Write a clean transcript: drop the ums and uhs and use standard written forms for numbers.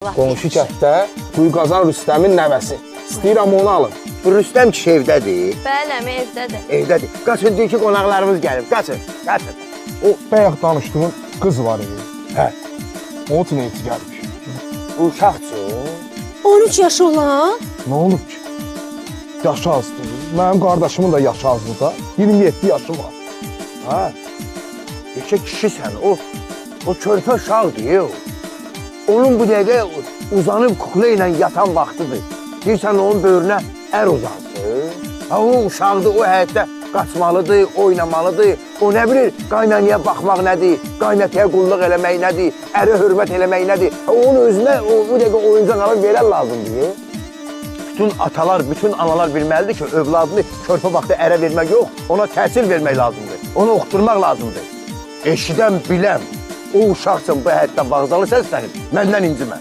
Qonşu kənddə Quyqazan Rüstəmin nəvəsi. İstəyirəm onu alın. Bu Rüstəm kişi evdədir. Bəli, əmi evdədir. Evdədir. Qaçın deyir ki, qonaqlarımız gəlib. Qaçın, qaçın. O bayaq danışdığın qız var idi. Hə, Onun üçün eti gəlmiş. bu uşaqdır. 13 yaşı olan? Nə olub ki? Yaşı azdır. Mənim qardaşımın da yaşı azdır da. 27 yaşı var. Ha, yekə kişisən. O körpə uşaqdır o. Onun bu dəqiqə uzanıb kukla ilə yatan vaxtıdır. Deyirsən onun böyrünə ər uzansın. Ha, o uşaqdır, o həyətdə qaçmalıdır, oynamalıdır. O nə bilir, qaynanaya baxmaq nədir, qaynataya qulluq eləmək nədir, ərə hörmət eləmək nədir. Ha, onun özünə bu dəqiqə oyuncaq alıb verən lazımdır. Bütün atalar, bütün analar bilməlidir ki, övladını körpə vaxtı ərə vermək yox, ona təhsil vermək lazımdır. Onu oxuturmaq lazımdır. Eşidən biləm, o uşaqsın bu həyətdən bağzalı səslənib, məndən incimə.